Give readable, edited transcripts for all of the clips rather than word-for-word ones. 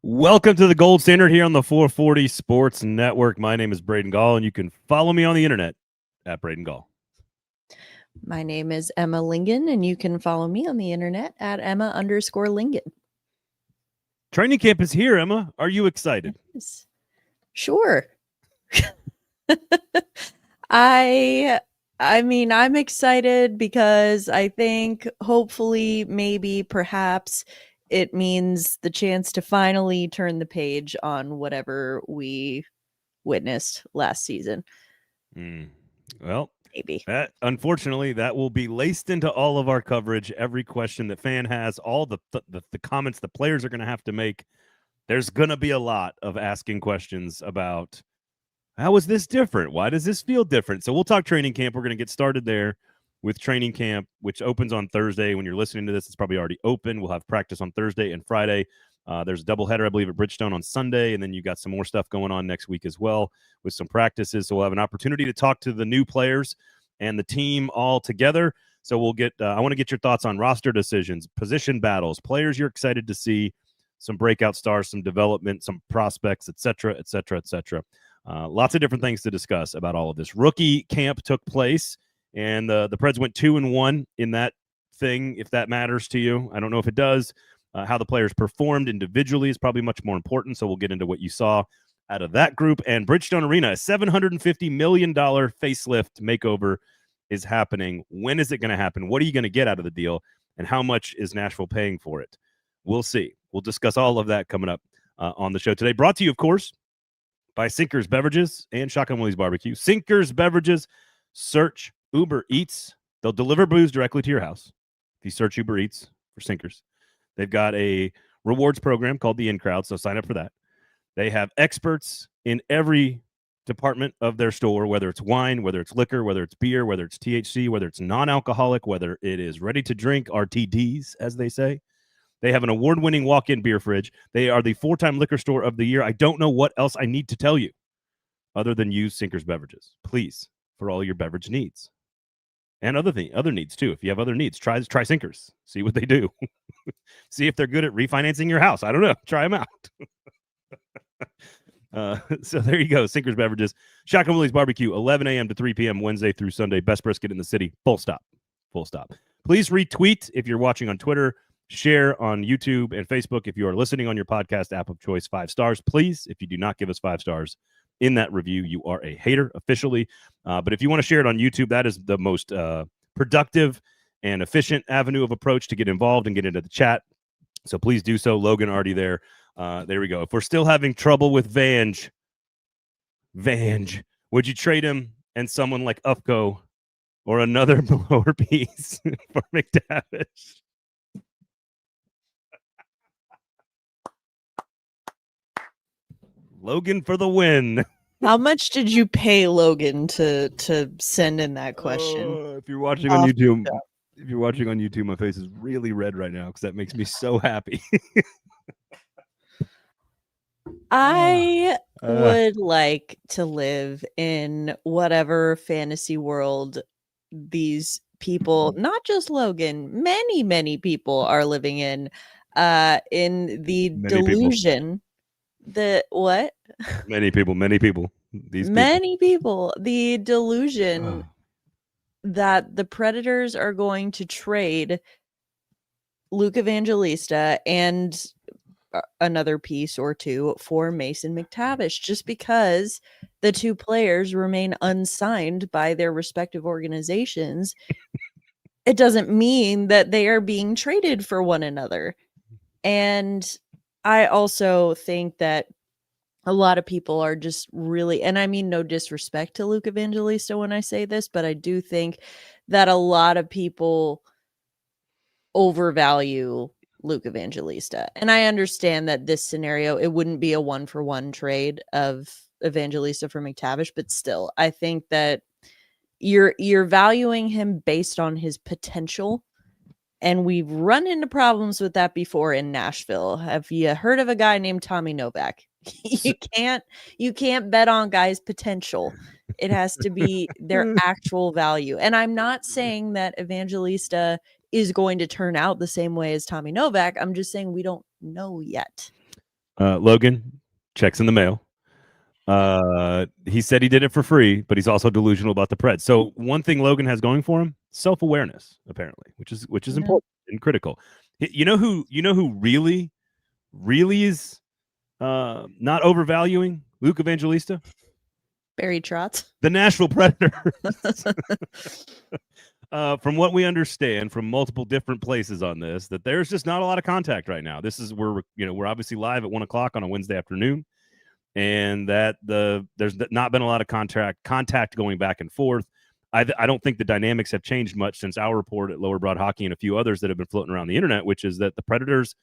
Welcome to the Gold Standard here on the 440 Sports Network. My name is Braden Gall, and you can follow me on the internet at Braden Gall. My name is Emma Lingen, and you can follow me on the internet at Emma_Lingen. Training camp is here, Emma. Are you excited? Yes. Sure. I mean, I'm excited because I think hopefully, maybe, perhaps it means the chance to finally turn the page on whatever we witnessed last season. Well, maybe. Unfortunately, that will be laced into all of our coverage. Every question that fan has, all the comments the players are going to have to make. There's going to be a lot of asking questions about how is this different? Why does this feel different? So we'll talk training camp. We're going to get started there with training camp, which opens on Thursday. When you're listening to this, it's probably already open. We'll have practice on Thursday and Friday. There's a doubleheader, I believe, at Bridgestone on Sunday, and then you got some more stuff going on next week as well with some practices. So we'll have an opportunity to talk to the new players and the team all together. So we'll get I want to get your thoughts on roster decisions, position battles, players you're excited to see, some breakout stars, some development, some prospects, et cetera, et cetera, et cetera. Lots of different things to discuss about all of this. Rookie camp took place, and the Preds went 2-1 in that thing, if that matters to you. I don't know if it does. How the players performed individually is probably much more important, so we'll get into what you saw out of that group. And Bridgestone Arena, a $750 million facelift makeover is happening. When is it going to happen? What are you going to get out of the deal? And how much is Nashville paying for it? We'll see. We'll discuss all of that coming up on the show today. Brought to you, of course, by Sinkers Beverages and Shotgun Willie's Barbecue. Sinkers Beverages, search Uber Eats. They'll deliver booze directly to your house if you search Uber Eats for Sinkers. They've got a rewards program called the In Crowd, so sign up for that. They have experts in every department of their store, whether it's wine, whether it's liquor, whether it's beer, whether it's THC, whether it's non-alcoholic, whether it is ready-to-drink, RTDs, as they say. They have an award-winning walk-in beer fridge. They are the 4-time liquor store of the year. I don't know what else I need to tell you other than use Sinkers Beverages, please, for all your beverage needs. And other needs, too. If you have other needs, try Sinkers. See what they do. See if they're good at refinancing your house. I don't know. Try them out. So there you go. Sinkers Beverages. Shotgun Willie's Barbecue, 11 a.m. to 3 p.m. Wednesday through Sunday. Best brisket in the city. Full stop. Full stop. Please retweet if you're watching on Twitter. Share on YouTube and Facebook if you are listening on your podcast app of choice. 5 stars, please. If you do not give us 5 stars in that review, you are a hater officially. But if you want to share it on YouTube, that is the most productive and efficient avenue of approach to get involved and get into the chat. So please do so. Logan already there. There we go. If we're still having trouble with Vange, would you trade him and someone like Ufko or another blower piece for McTavish? Logan for the win. How much did you pay Logan to send in that question? If you're watching on YouTube, my face is really red right now because that makes me so happy. I would like to live in whatever fantasy world these people, not just Logan, many people are living in the delusion. What? Many people. The delusion that the Predators are going to trade Luke Evangelista and another piece or two for Mason McTavish just because the two players remain unsigned by their respective organizations. It doesn't mean that they are being traded for one another. And I also think that a lot of people are just really, and I mean no disrespect to Luke Evangelista when I say this, but I do think that a lot of people overvalue Luke Evangelista. And I understand that this scenario, it wouldn't be a 1-for-1 trade of Evangelista for McTavish, but still, I think that you're valuing him based on his potential. And we've run into problems with that before in Nashville. Have you heard of a guy named Tommy Novak? you can't bet on guys' potential. It has to be their actual value. And I'm not saying that Evangelista is going to turn out the same way as Tommy Novak. I'm just saying we don't know yet. Logan, checks in the mail. He said he did it for free, but he's also delusional about the Preds. So one thing Logan has going for him, self-awareness, apparently, which is important and critical. You know who really is not overvaluing Luke Evangelista? Barry Trotz. The Nashville Predators. From what we understand from multiple different places on this, that there's just not a lot of contact right now. This is we're obviously live at 1:00 on a Wednesday afternoon, and that there's not been a lot of contact going back and forth. I don't think the dynamics have changed much since our report at Lower Broad Hockey and a few others that have been floating around the internet, which is that the Predators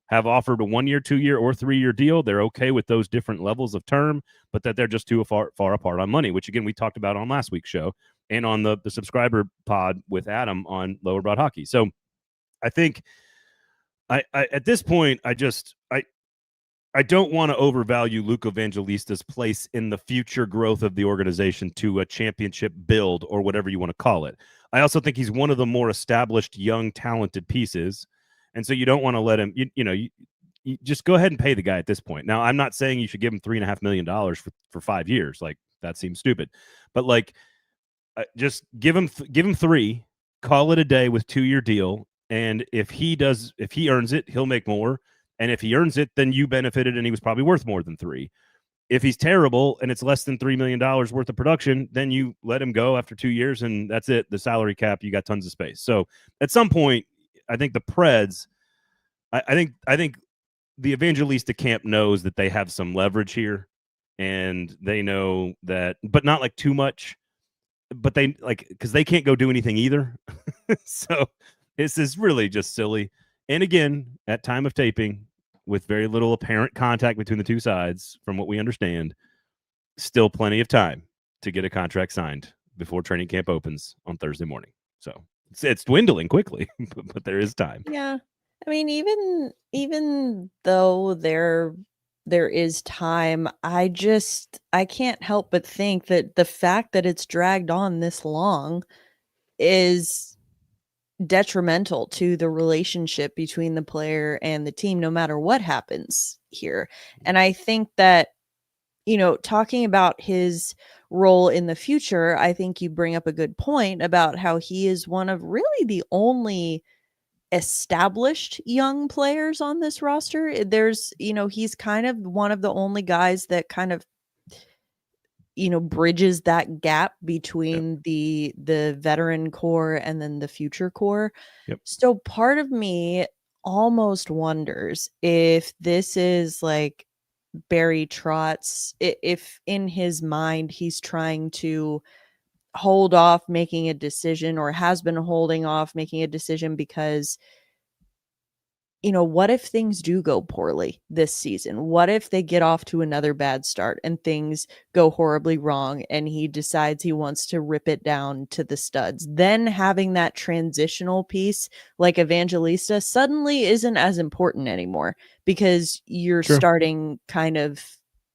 have offered a 1-year, 2-year, or 3-year deal. They're okay with those different levels of term, but that they're just too far apart on money, which, again, we talked about on last week's show and on the subscriber pod with Adam on Lower Broad Hockey. So I think I at this point, I don't want to overvalue Luke Evangelista's place in the future growth of the organization to a championship build or whatever you want to call it. I also think he's one of the more established, young, talented pieces. And so you don't want to let him, you just go ahead and pay the guy at this point. Now, I'm not saying you should give him $3.5 million for 5 years. Like, that seems stupid. But just give him 3, call it a day with 2-year deal. And if he earns it, he'll make more. And if he earns it, then you benefited and he was probably worth more than 3. If he's terrible and it's less than $3 million worth of production, then you let him go after 2 years and that's it. The salary cap, you got tons of space. So at some point, I think the Preds, I think the Evangelista camp knows that they have some leverage here, and they know that, but not like too much, but they because they can't go do anything either. So this is really just silly. And again, at time of taping, with very little apparent contact between the two sides, from what we understand, still plenty of time to get a contract signed before training camp opens on Thursday morning. So it's dwindling quickly, but there is time. Yeah. I mean, even though there is time, I can't help but think that the fact that it's dragged on this long is detrimental to the relationship between the player and the team, no matter what happens here. And I think that, talking about his role in the future, I think you bring up a good point about how he is one of really the only established young players on this roster. There's, he's kind of one of the only guys that kind of, bridges that gap between the veteran core and then the future core. Yep. So part of me almost wonders if this is like Barry Trotz, if in his mind he's trying to hold off making a decision, or has been holding off making a decision because, what if things do go poorly this season? What if they get off to another bad start and things go horribly wrong and he decides he wants to rip it down to the studs? Then having that transitional piece like Evangelista suddenly isn't as important anymore, because you're starting kind of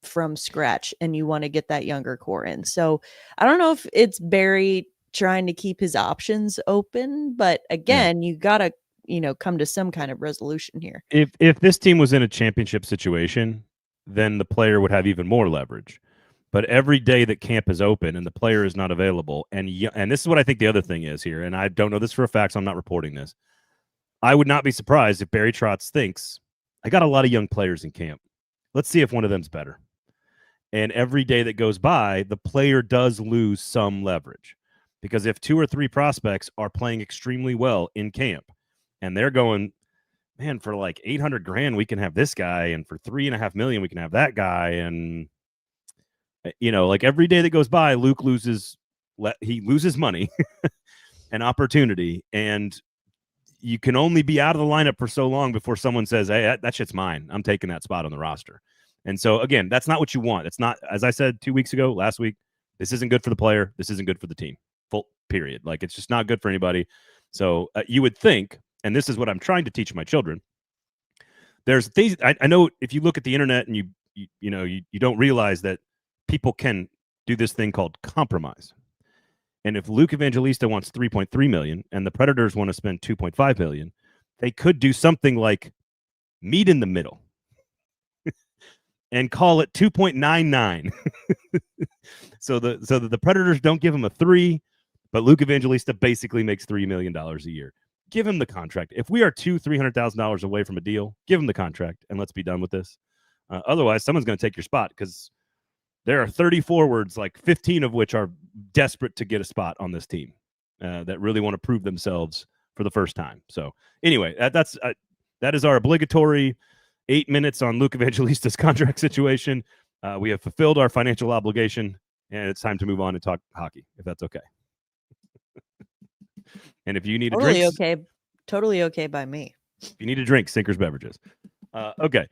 from scratch and you want to get that younger core in. So I don't know if it's Barry trying to keep his options open, but again, you got to come to some kind of resolution here. If this team was in a championship situation, then the player would have even more leverage. But every day that camp is open and the player is not available, and this is what I think the other thing is here, and I don't know this for a fact, so I'm not reporting this. I would not be surprised if Barry Trotz thinks, I got a lot of young players in camp. Let's see if one of them's better. And every day that goes by, the player does lose some leverage. Because if 2 or 3 prospects are playing extremely well in camp, and they're going, man, for like 800 grand, we can have this guy, and for 3.5 million, we can have that guy. And, like every day that goes by, Luke loses money and opportunity. And you can only be out of the lineup for so long before someone says, hey, that shit's mine. I'm taking that spot on the roster. And so, again, that's not what you want. It's not, as I said 2 weeks ago, last week, this isn't good for the player. This isn't good for the team. Full period. Like, it's just not good for anybody. So you would think, and this is what I'm trying to teach my children, there's things, I know if you look at the internet and you don't realize that people can do this thing called compromise. And if Luke Evangelista wants 3.3 million and the Predators want to spend 2.5 million, they could do something like meet in the middle and call it 2.99. so that the Predators don't give him a 3, but Luke Evangelista basically makes $3 million a year. Give him the contract. If we are $300,000 away from a deal, give him the contract and let's be done with this. Otherwise, someone's going to take your spot because there are 30 forwards, like 15 of which are desperate to get a spot on this team that really want to prove themselves for the first time. So anyway, that is our obligatory 8 minutes on Luke Evangelista's contract situation. We have fulfilled our financial obligation, and it's time to move on and talk hockey, if that's okay. And if you need a drink, totally okay by me. If you need a drink, Sinkers Beverages. Okay.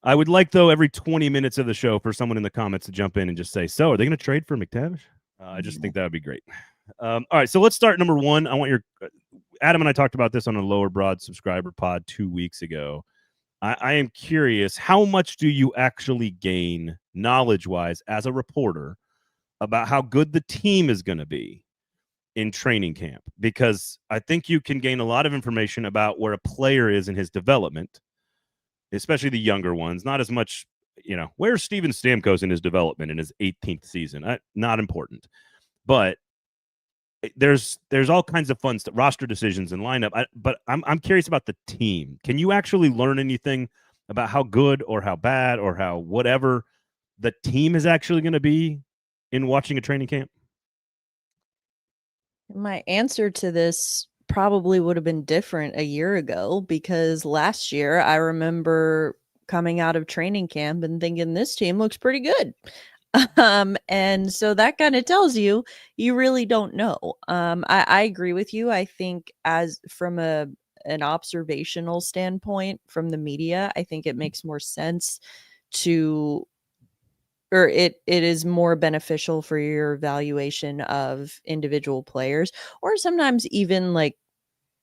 I would like, though, every 20 minutes of the show for someone in the comments to jump in and just say, so are they going to trade for McTavish? I just think that would be great. All right, so let's start number one. I want Adam and I talked about this on a Lower Broad subscriber pod 2 weeks ago. I am curious, how much do you actually gain knowledge-wise as a reporter about how good the team is going to be in training camp? Because I think you can gain a lot of information about where a player is in his development, especially the younger ones. Not as much, where's Steven Stamkos in his development in his 18th season? Not important. But there's all kinds of fun stuff, roster decisions and lineup. But I'm curious about the team. Can you actually learn anything about how good or how bad or how whatever the team is actually going to be in watching a training camp? My answer to this probably would have been different a year ago, because last year I remember coming out of training camp and thinking this team looks pretty good. And so that kind of tells you really don't know. I agree with you. I think as from an observational standpoint from the media, I think it makes more sense it is more beneficial for your evaluation of individual players, or sometimes even like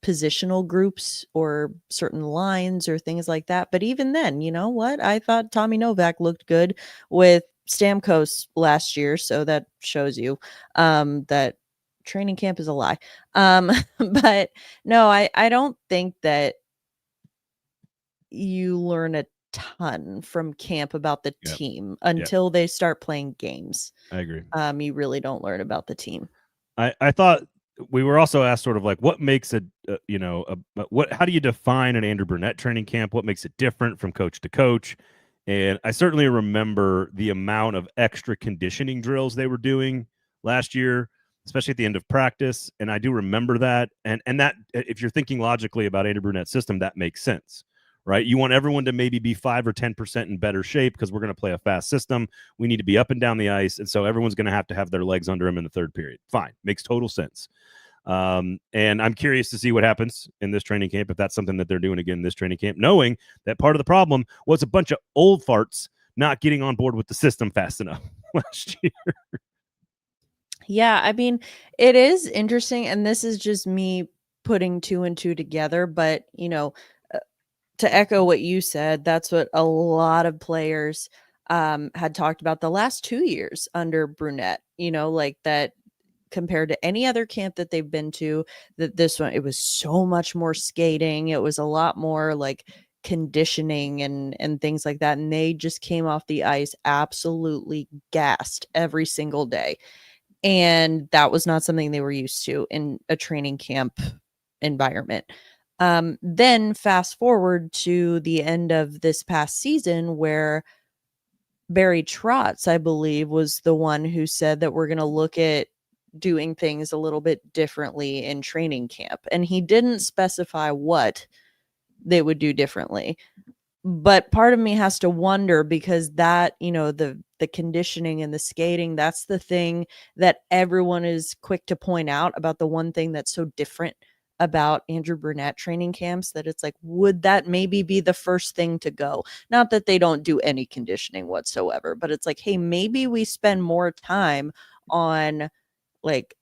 positional groups or certain lines or things like that. But even then, you know what? I thought Tommy Novak looked good with Stamkos last year. So that shows you that training camp is a lie. But no, I don't think that you learn a ton from camp about the team until they start playing games. I agree. You really don't learn about the team. I thought we were also asked sort of like what makes how do you define an Andrew Brunette training camp? What makes it different from coach to coach? And I certainly remember the amount of extra conditioning drills they were doing last year, especially at the end of practice. And I do remember that. And that, if you're thinking logically about Andrew Brunette's system, that makes sense, right? You want everyone to maybe be 5 or 10% in better shape because we're going to play a fast system. We need to be up and down the ice. And so everyone's going to have their legs under him in the third period. Fine. Makes total sense. And I'm curious to see what happens in this training camp, if that's something that they're doing again in this training camp, knowing that part of the problem was a bunch of old farts not getting on board with the system fast enough last year. Yeah, I mean, it is interesting, and this is just me putting 2 and 2 together, but, to echo what you said, that's what a lot of players had talked about the last 2 years under Brunette, like that compared to any other camp that they've been to, that this one, it was so much more skating. It was a lot more like conditioning and things like that. And they just came off the ice absolutely gassed every single day. And that was not something they were used to in a training camp environment. Then fast forward to the end of this past season where Barry Trotz, I believe, was the one who said that we're going to look at doing things a little bit differently in training camp. And he didn't specify what, they would do differently. But part of me has to wonder, because that, the conditioning and the skating, that's the thing that everyone is quick to point out about, the one thing that's so different about Andrew Burnett training camps, that it's like, would that maybe be the first thing to go? Not that they don't do any conditioning whatsoever, but it's like, hey, maybe we spend more time on like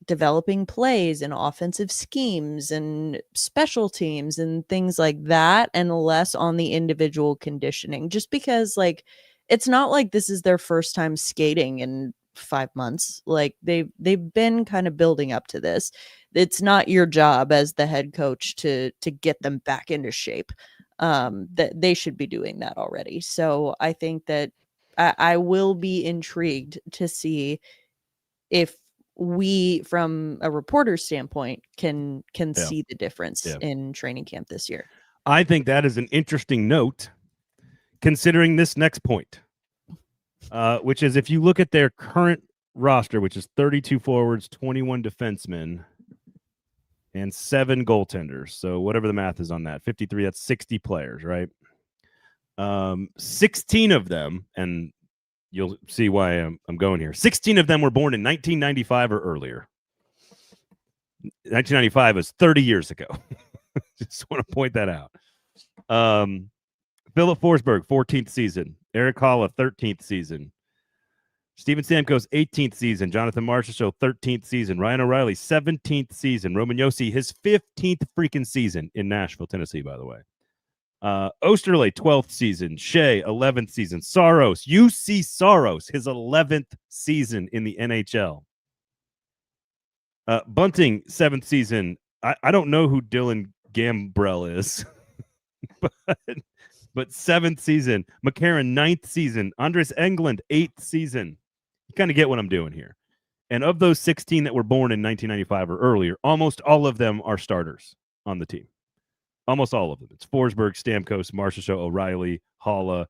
developing plays and offensive schemes and special teams and things like that, and less on the individual conditioning, just because like it's not like this is their first time skating in 5 months. Like they've been kind of building up to this. It's not your job as the head coach to get them back into shape. That they should be doing that already. So I think that I will be intrigued to see if we, from a reporter standpoint, can see the difference in training camp this year. I think that is an interesting note, considering this next point, which is if you look at their current roster, which is 32 forwards, 21 defensemen, and 7 goaltenders. So whatever the math is on that, 53, that's 60 players, right? 16 of them, and you'll see why I'm going here. 16 of them were born in 1995 or earlier. 1995 was 30 years ago. Just want to point that out. Philip Forsberg, 14th season. Eric Holla, 13th season. Steven Stamkos, 18th season. Jonathan Marchessault, 13th season. Ryan O'Reilly, 17th season. Roman Josi, his 15th freaking season in Nashville, Tennessee, by the way. Osterley, 12th season. Shea, 11th season. Saros, UC Saros, his 11th season in the NHL. Bunting, 7th season. I don't know who Dylan Gambrell is, but 7th season. McCarron, 9th season. Andres Englund, 8th season. You kind of get what I'm doing here. And of those 16 that were born in 1995 or earlier, almost all of them are starters on the team. Almost all of them. It's Forsberg, Stamkos, Marchessault, O'Reilly, Holla,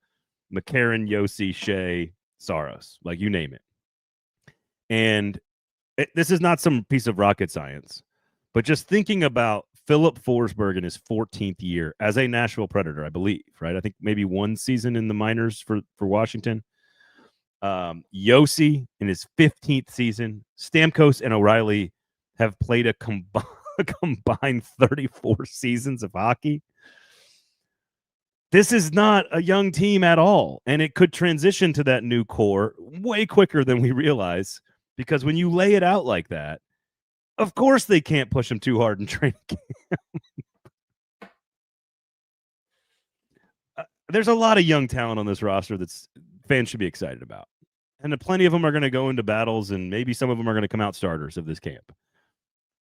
McCarron, Josi, Shea, Saros. Like, you name it. And this is not some piece of rocket science, but just thinking about Philip Forsberg in his 14th year as a Nashville Predator, I believe, right? I think maybe 1 season in the minors for Washington. Josi in his 15th season. Stamkos and O'Reilly have played a combined 34 seasons of hockey. This is not a young team at all, and it could transition to that new core way quicker than we realize, because when you lay it out like that, of course they can't push them too hard in training camp. There's a lot of young talent on this roster that's fans should be excited about. And plenty of them are going to go into battles, and maybe some of them are going to come out starters of this camp.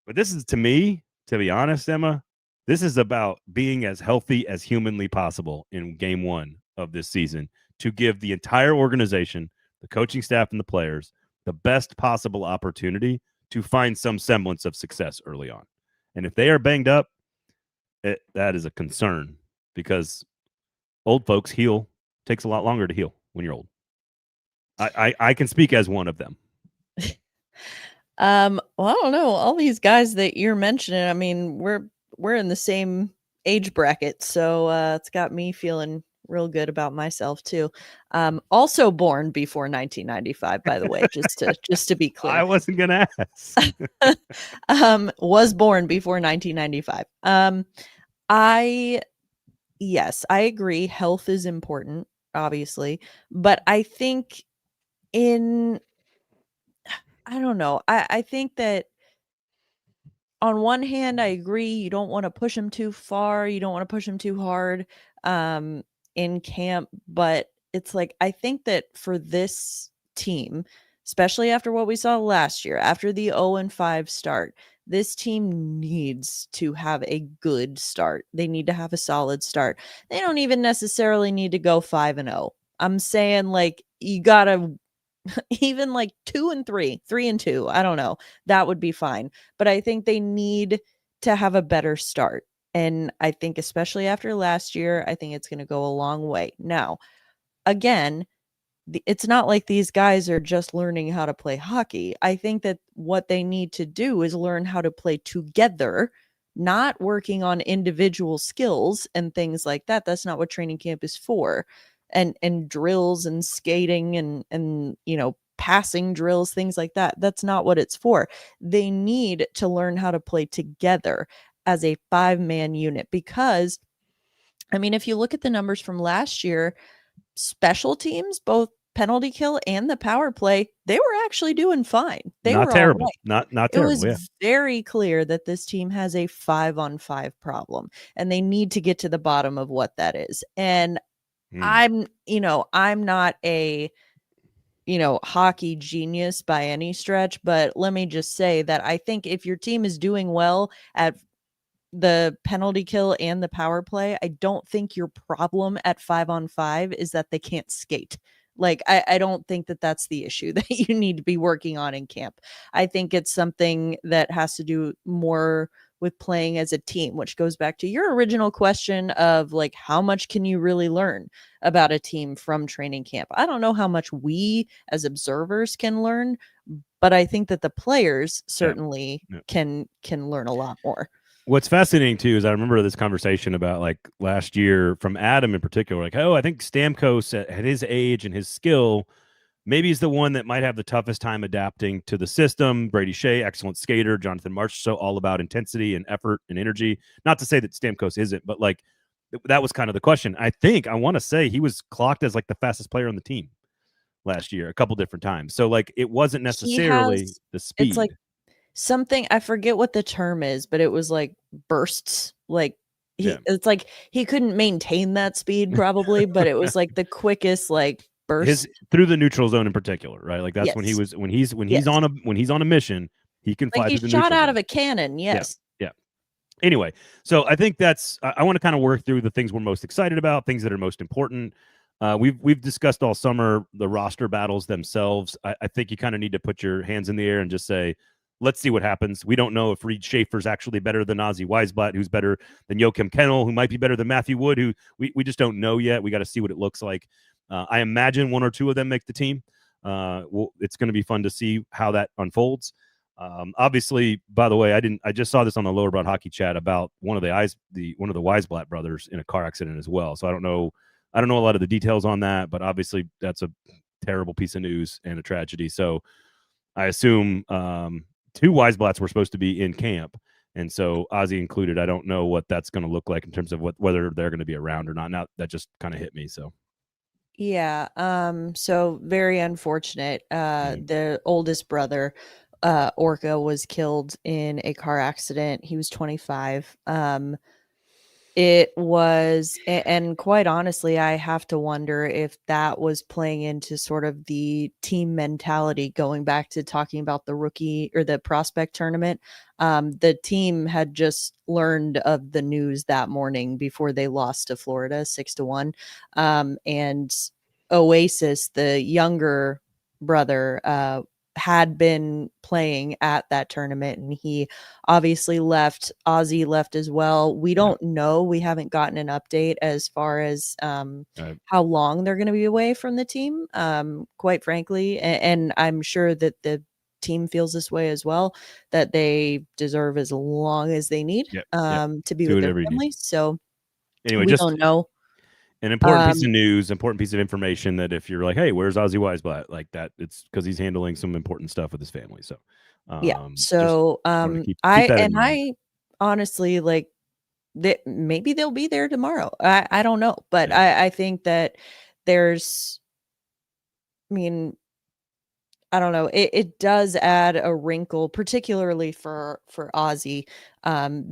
But this is, to me, to be honest, Emma, this is about being as healthy as humanly possible in game 1 of this season to give the entire organization, the coaching staff and the players, the best possible opportunity to find some semblance of success early on. And if they are banged up, that is a concern, because old folks heal. Takes a lot longer to heal when you're old. I can speak as one of them. Well, I don't know. All these guys that you're mentioning, I mean, we're in the same age bracket, so it's got me feeling real good about myself too. Also born before 1995, by the way, just to be clear. I wasn't gonna ask. Was born before 1995. Yes, I agree. Health is important, obviously, but I think I don't know. I think that on one hand, I agree. You don't want to push them too far. You don't want to push them too hard in camp. But it's like, I think that for this team, especially after what we saw last year, after the 0-5 start, this team needs to have a good start. They need to have a solid start. They don't even necessarily need to go 5-0. I'm saying, like, you got to even like 2-3, 3-2. I don't know. That would be fine. But I think they need to have a better start. And I think, especially after last year, I think it's going to go a long way. Now, again, it's not like these guys are just learning how to play hockey. I think that what they need to do is learn how to play together, not working on individual skills and things like that. That's not what training camp is for. And drills and skating and passing drills, things like that. That's not what it's for. They need to learn how to play together as a 5-man unit, because I mean, if you look at the numbers from last year, special teams, both penalty kill and the power play, they were actually doing fine. They Not were terrible. all right. Not It was terrible. Yeah. very clear that this team has a 5-on-5 problem, and they need to get to the bottom of what that is. And I'm not a hockey genius by any stretch, but let me just say that I think if your team is doing well at the penalty kill and the power play, I don't think your problem at 5-on-5 is that they can't skate. Like, I don't think that that's the issue that you need to be working on in camp. I think it's something that has to do more with playing as a team, which goes back to your original question of like, how much can you really learn about a team from training camp? I don't know how much we as observers can learn, but I think that the players certainly can learn a lot more. What's fascinating too is I remember this conversation about like last year from Adam in particular, like, oh, I think Stamkos at his age and his skill, maybe he's the one that might have the toughest time adapting to the system. Brady Shea, excellent skater. Jonathan Marchessault, all about intensity and effort and energy. Not to say that Stamkos isn't, but like that was kind of the question. I want to say he was clocked as like the fastest player on the team last year a couple different times. So like it wasn't necessarily the speed. It's like something, I forget what the term is, but it was like bursts. Like it's like he couldn't maintain that speed probably, but it was like the quickest like burst through the neutral zone in particular, right? Like that's when he's on a mission, he can fly through the neutral zone. Shot out of a cannon. Yes. Yeah. Anyway, so I think I want to kind of work through the things we're most excited about, things that are most important. We've discussed all summer the roster battles themselves. I think you kind of need to put your hands in the air and just say, let's see what happens. We don't know if Reed Schaefer's actually better than Ozzy Weisblatt, who's better than Joachim Kennel, who might be better than Matthew Wood, who we just don't know yet. We got to see what it looks like. I imagine one or two of them make the team. It's going to be fun to see how that unfolds. Obviously, by the way, I just saw this on the Lower Broad Hockey Chat about one of the Weisblatt brothers in a car accident as well. So I don't know a lot of the details on that, but obviously that's a terrible piece of news and a tragedy. So I assume two Weisblatts were supposed to be in camp, and so Ozzy included. I don't know what that's going to look like in terms of whether they're going to be around or not. Now that just kind of hit me. So yeah, so very unfortunate. The oldest brother, Orca, was killed in a car accident. He was 25. It was, and quite honestly, I have to wonder if that was playing into sort of the team mentality, going back to talking about the rookie or the prospect tournament. The team had just learned of the news that morning before they lost to Florida 6-1. And Oasis, the younger brother, had been playing at that tournament, and he obviously left. Ozzy left as well. We don't know. We haven't gotten an update as far as how long they're going to be away from the team, quite frankly. And I'm sure that the team feels this way as well, that they deserve as long as they need to be with their families. So anyway, we don't know. An important piece of news, important piece of information that if you're like, hey, where's Ozzy Weisblatt? Like that, it's because he's handling some important stuff with his family. So, So, I honestly like that maybe they'll be there tomorrow. I don't know, but I think that there's, I don't know. It does add a wrinkle, particularly for Ozzy,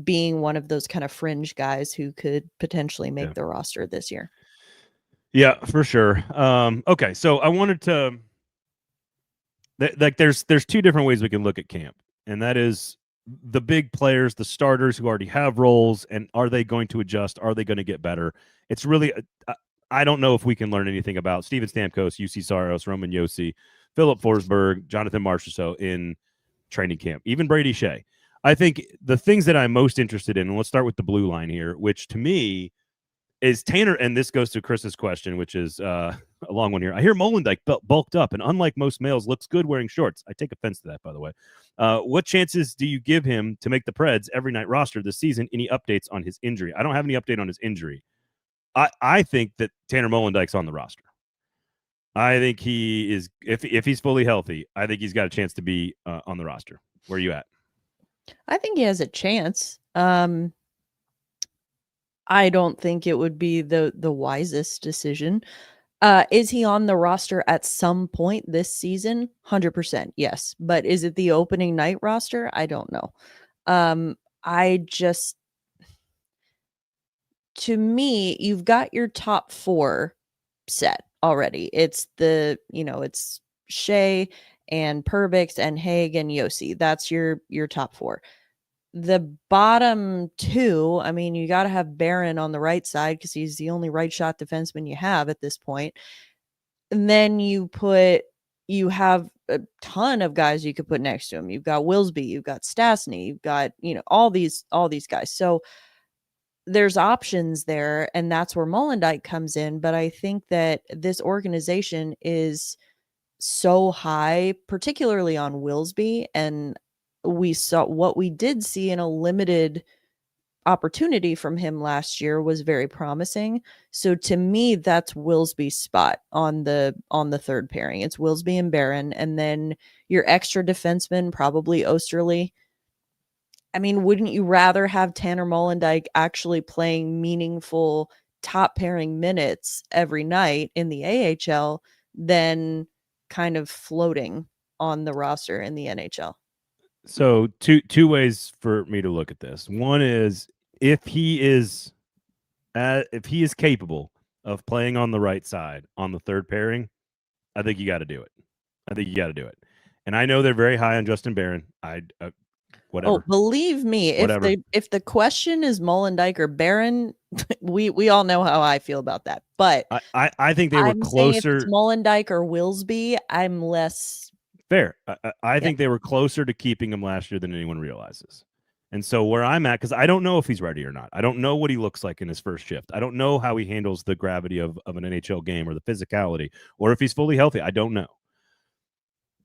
being one of those kind of fringe guys who could potentially make the roster this year. Yeah, for sure. Okay, so I wanted to there's two different ways we can look at camp, and that is the big players, the starters who already have roles, and are they going to adjust? Are they going to get better? It's really I don't know if we can learn anything about Steven Stamkos, UC Saros, Roman Josi, Philip Forsberg, Jonathan Marchessault in training camp, even Brady Shea. I think the things that I'm most interested in, and let's start with the blue line here, which to me is Tanner, and this goes to Chris's question, which is a long one here. I hear Molendijk bulked up and unlike most males looks good wearing shorts. I take offense to that, by the way. What chances do you give him to make the Preds every night roster this season? Any updates on his injury? I don't have any update on his injury. I think that Tanner Molendijk's on the roster. I think he is, if he's fully healthy, I think he's got a chance to be on the roster. Where are you at? I think he has a chance. I don't think it would be the wisest decision. Is he on the roster at some point this season? 100%, yes. But is it the opening night roster? I don't know. To me, you've got your top 4 set already. It's it's Shea and Perbix and Haig and Yossi. That's your top 4. The bottom 2, I mean, you got to have Barron on the right side because he's the only right shot defenseman you have at this point. And then you have a ton of guys you could put next to him. You've got Wilsby, you've got Stastny, you've got, all these guys. So there's options there, and that's where Molendijk comes in. But I think that this organization is so high, particularly on Wilsby, and what we did see in a limited opportunity from him last year was very promising. So to me, that's Wilsby's spot on the third pairing. It's Wilsby and Barron, and then your extra defenseman, probably Osterley. I mean, wouldn't you rather have Tanner Molendijk actually playing meaningful top pairing minutes every night in the AHL than kind of floating on the roster in the NHL? So two ways for me to look at this. One is if he is capable of playing on the right side on the third pairing, I think you got to do it. And I know they're very high on Justin Barron. Whatever. Oh, believe me, if the question is Molendijk or Barron, we all know how I feel about that. But I think they were closer. If it's Molendijk or Wilsby, I'm less fair. I think they were closer to keeping him last year than anyone realizes. And so where I'm at, because I don't know if he's ready or not. I don't know what he looks like in his first shift. I don't know how he handles the gravity of an NHL game or the physicality, or if he's fully healthy. I don't know.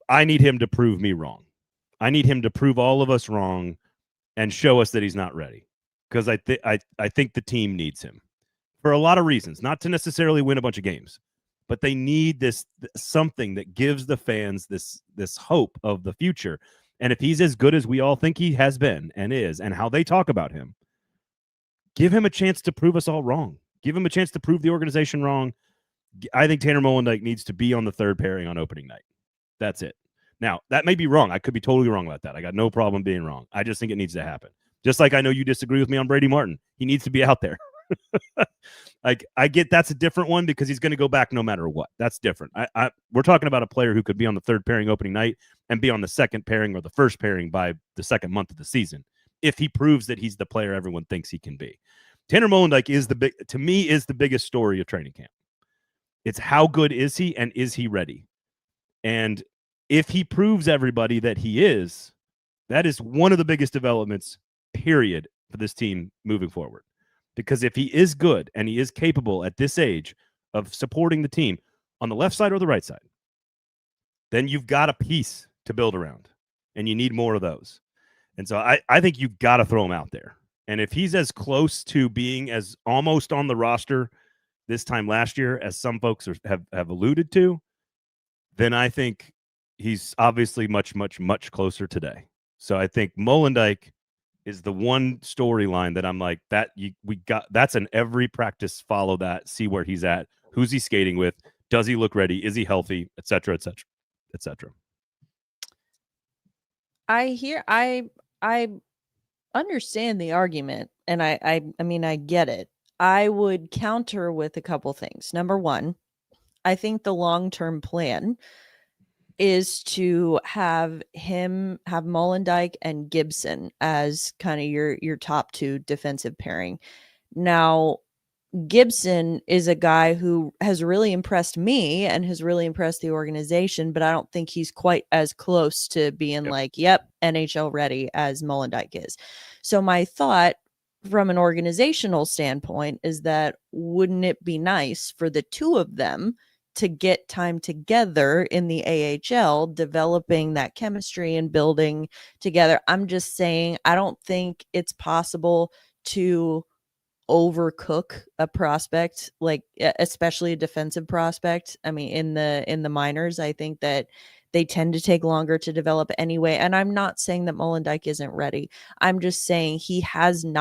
I need him to prove me wrong. I need him to prove all of us wrong and show us that he's not ready. Because I think the team needs him for a lot of reasons, not to necessarily win a bunch of games, but they need this something that gives the fans this hope of the future. And if he's as good as we all think he has been and is, and how they talk about him, give him a chance to prove us all wrong. Give him a chance to prove the organization wrong. I think Tanner Molendijk needs to be on the third pairing on opening night. That's it. Now, that may be wrong. I could be totally wrong about that. I got no problem being wrong. I just think it needs to happen. Just like I know you disagree with me on Brady Martin. He needs to be out there. Like, I get that's a different one because he's going to go back no matter what. That's different. We're talking about a player who could be on the third pairing opening night and be on the second pairing or the first pairing by the second month of the season if he proves that he's the player everyone thinks he can be. Tanner Molendijk is to me, the biggest story of training camp. It's how good is he and is he ready? And if he proves everybody that he is, that is one of the biggest developments, period, for this team moving forward. Because if he is good and he is capable at this age of supporting the team on the left side or the right side, then you've got a piece to build around, and you need more of those. And so I think you've got to throw him out there. And if he's as close to being as almost on the roster this time last year as some folks have alluded to, then I think he's obviously much, much, much closer today. So I think Molendijk is the one storyline that I'm like, that's an every practice, follow that, see where he's at, who's he skating with, does he look ready, is he healthy, et cetera, et cetera, et cetera. I understand the argument, and I mean, I get it. I would counter with a couple things. Number one, I think the long-term plan is to have Molendijk and Gibson as kind of your top 2 defensive pairing. Now, Gibson is a guy who has really impressed me and has really impressed the organization, but I don't think he's quite as close to being NHL ready as Molendijk is. So my thought from an organizational standpoint is that wouldn't it be nice for the two of them to get time together in the AHL, developing that chemistry and building together. I'm just saying, I don't think it's possible to overcook a prospect, like especially a defensive prospect. I mean, in the minors, I think that they tend to take longer to develop anyway. And I'm not saying that Molendyk isn't ready. I'm just saying he hasn't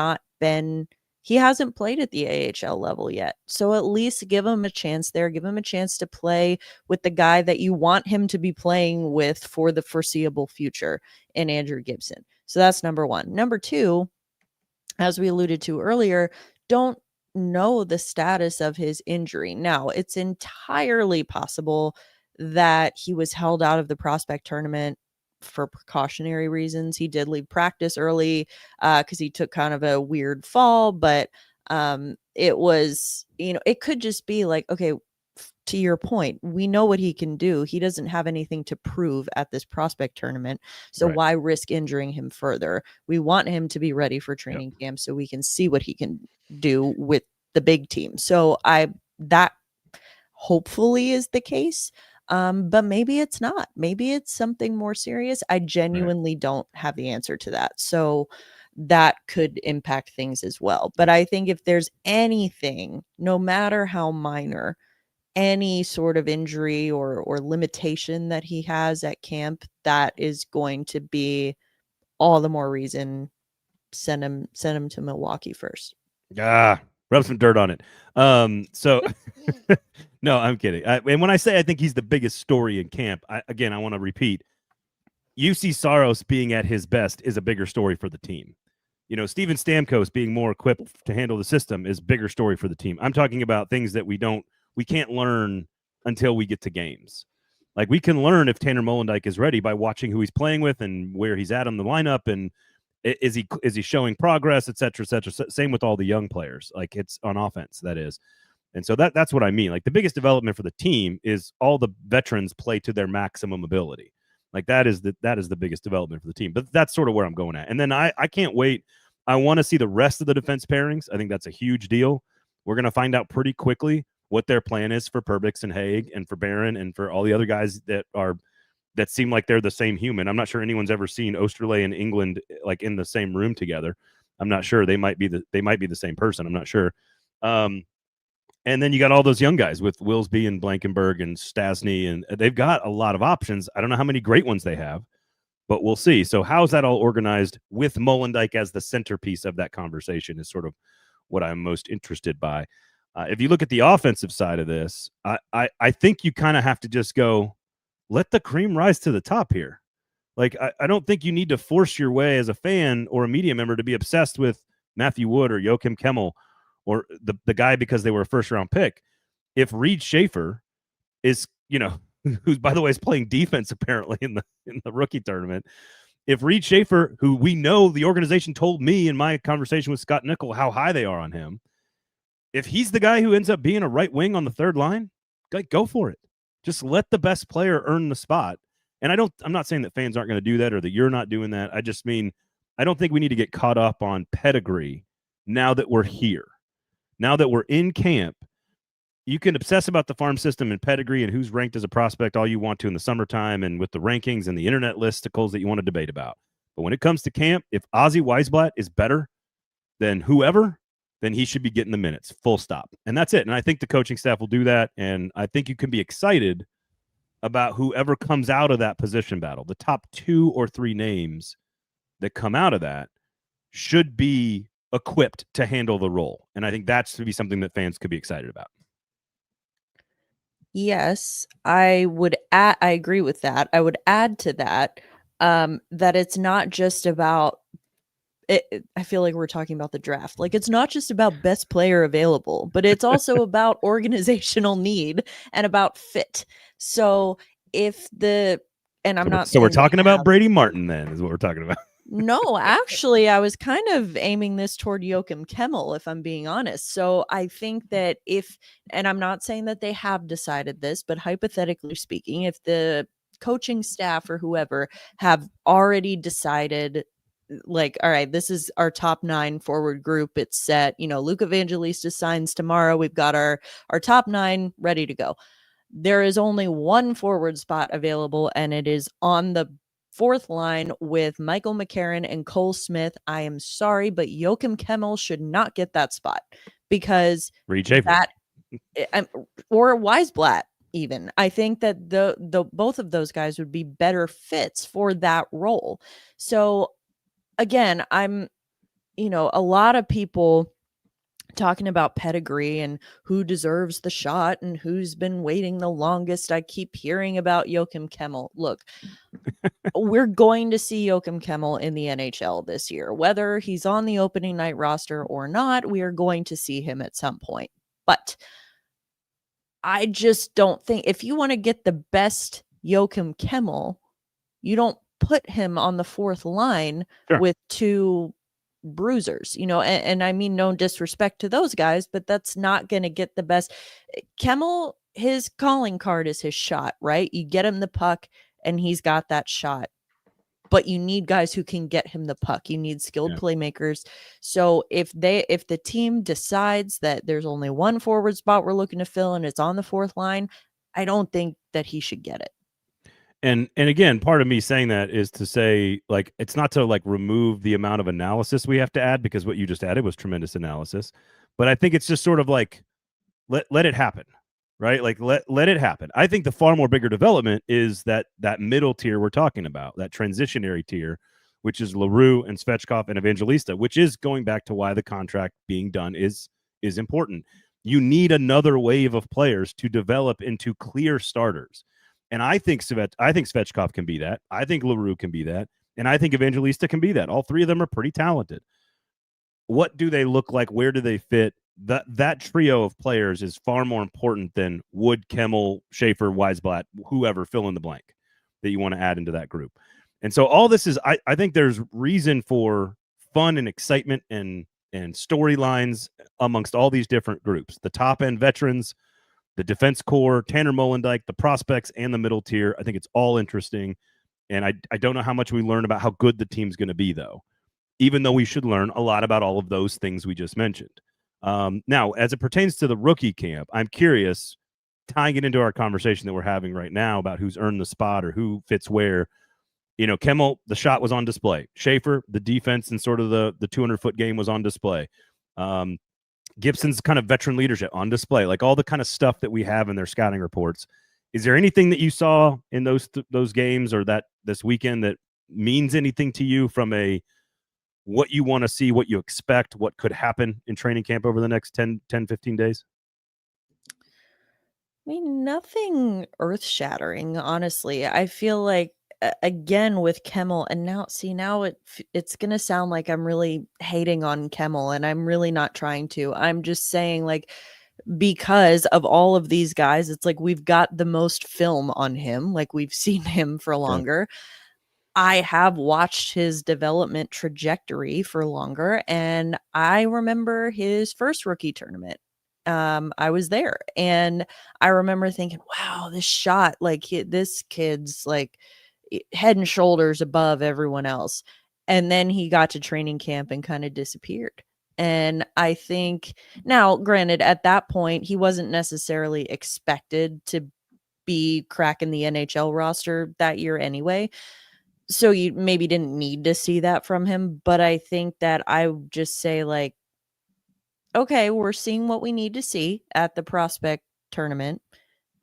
played at the AHL level yet. So at least give him a chance there. Give him a chance to play with the guy that you want him to be playing with for the foreseeable future in Andrew Gibson. So that's number one. Number two, as we alluded to earlier, don't know the status of his injury. Now, it's entirely possible that he was held out of the prospect tournament for precautionary reasons. He did leave practice early because he took kind of a weird fall, but it was, it could just be like, okay, to your point, we know what he can do. He doesn't have anything to prove at this prospect tournament. So Right. why risk injuring him further? We want him to be ready for training camp so we can see what he can do with the big team. So that hopefully is the case. But maybe it's not. Maybe it's something more serious. I genuinely don't have the answer to that. So that could impact things as well. But I think if there's anything, no matter how minor, any sort of injury or limitation that he has at camp, that is going to be all the more reason send him to Milwaukee first. Rub some dirt on it. So no, I'm kidding. And when I say I think he's the biggest story in camp, I want to repeat, UC Saros being at his best is a bigger story for the team. Steven Stamkos being more equipped to handle the system is bigger story for the team. I'm talking about things that we can't learn until we get to games. Like, we can learn if Tanner Molendyk is ready by watching who he's playing with and where he's at on the lineup, and is he showing progress, et cetera, et cetera. Same with all the young players, like, it's on offense, that is. And so that's what I mean. Like, the biggest development for the team is all the veterans play to their maximum ability. Like, that is the biggest development for the team. But that's sort of where I'm going at. And then I can't wait. I want to see the rest of the defense pairings. I think that's a huge deal. We're going to find out pretty quickly what their plan is for Perbix and Haig and for Barron and for all the other guys that seem like they're the same human. I'm not sure anyone's ever seen Osterley and England like in the same room together. I'm not sure. They might be the same person. I'm not sure. And then you got all those young guys with Wilsby and Blankenberg and Stasny, and they've got a lot of options. I don't know how many great ones they have, but we'll see. So how's that all organized with Molendyk as the centerpiece of that conversation is sort of what I'm most interested by. If you look at the offensive side of this, I think you kind of have to just go, let the cream rise to the top here. Like, I don't think you need to force your way as a fan or a media member to be obsessed with Matthew Wood or Joachim Kemmel or the guy because they were a first-round pick. If Reed Schaefer is, who's, by the way, is playing defense apparently in the rookie tournament, if Reed Schaefer, who we know the organization told me in my conversation with Scott Nickel how high they are on him, if he's the guy who ends up being a right wing on the third line, go for it. Just let the best player earn the spot. And I'm not saying that fans aren't going to do that or that you're not doing that. I just mean, I don't think we need to get caught up on pedigree now that we're here. Now that we're in camp, you can obsess about the farm system and pedigree and who's ranked as a prospect all you want to in the summertime and with the rankings and the internet listicles that you want to debate about. But when it comes to camp, if Ozzy Weisblatt is better than whoever, then he should be getting the minutes, full stop. And that's it. And I think the coaching staff will do that. And I think you can be excited about whoever comes out of that position battle. The top 2 or 3 names that come out of that should be equipped to handle the role. And I think that's to be something that fans could be excited about. Yes, I agree with that. I would add to that, that it's not just about I feel like we're talking about the draft. Like, it's not just about best player available, but it's also about organizational need and about fit. So So we're talking about Brady Martin then is what we're talking about. No, actually, I was kind of aiming this toward Joachim Kemmel, if I'm being honest. So I think that and I'm not saying that they have decided this, but hypothetically speaking, if the coaching staff or whoever have already decided, like, all right, this is our top 9 forward group, it's set, Luke Evangelista signs tomorrow, we've got our top 9 ready to go. There is only one forward spot available, and it is on the fourth line with Michael McCarron and Cole Smith. I am sorry, but Joachim Kemmel should not get that spot because Reed Schaefer. that or Weisblatt even. I think that the both of those guys would be better fits for that role. So again, I'm a lot of people talking about pedigree and who deserves the shot and who's been waiting the longest. I keep hearing about Joachim Kemmel. Look, we're going to see Joachim Kemmel in the NHL this year. Whether he's on the opening night roster or not, we are going to see him at some point. But I just don't think if you want to get the best Joachim Kemmel, you don't put him on the fourth line with two bruisers, and I mean no disrespect to those guys, but that's not going to get the best. Kemmel, his calling card is his shot, right? You get him the puck and he's got that shot, but you need guys who can get him the puck. You need skilled playmakers. So if the team decides that there's only one forward spot we're looking to fill and it's on the fourth line, I don't think that he should get it. And again, part of me saying that is to say, like, it's not to like remove the amount of analysis we have to add, because what you just added was tremendous analysis. But I think it's just sort of like let it happen, right? Like let it happen. I think the far more bigger development is that middle tier we're talking about, that transitionary tier, which is Leroux and Svechkov and Evangelista, which is going back to why the contract being done is important. You need another wave of players to develop into clear starters. And I think Svechkov can be that. I think Leroux can be that. And I think Evangelista can be that. All three of them are pretty talented. What do they look like? Where do they fit? That trio of players is far more important than Wood, Kemmel, Schaefer, Weisblatt, whoever, fill in the blank that you want to add into that group. And so all this is, I think there's reason for fun and excitement and storylines amongst all these different groups. The top end veterans, the defense core, Tanner Molendyk, the prospects, and the middle tier. I think it's all interesting. And I don't know how much we learn about how good the team's going to be, though, even though we should learn a lot about all of those things we just mentioned. Now, as it pertains to the rookie camp, I'm curious, tying it into our conversation that we're having right now about who's earned the spot or who fits where. Kemmel, the shot was on display. Schaefer, the defense and sort of the 200-foot game was on display. Gibson's kind of veteran leadership on display, like all the kind of stuff that we have in their scouting reports. Is there anything that you saw in those games or that this weekend that means anything to you from what you want to see, what you expect, what could happen in training camp over the next 10, 15 days? I mean, nothing earth-shattering, honestly. I feel like, again, with Kemmel, and now it's going to sound like I'm really hating on Kemmel, and I'm really not trying to. I'm just saying, like, because of all of these guys, it's like we've got the most film on him. Like, we've seen him for longer. I have watched his development trajectory for longer, and I remember his first rookie tournament. I was there, and I remember thinking, wow, this shot, like this kid's like head and shoulders above everyone else. And then he got to training camp and kind of disappeared. And I think now, granted, at that point, he wasn't necessarily expected to be cracking the NHL roster that year anyway. So you maybe didn't need to see that from him. But I think that I would just say, like, okay, we're seeing what we need to see at the prospect tournament.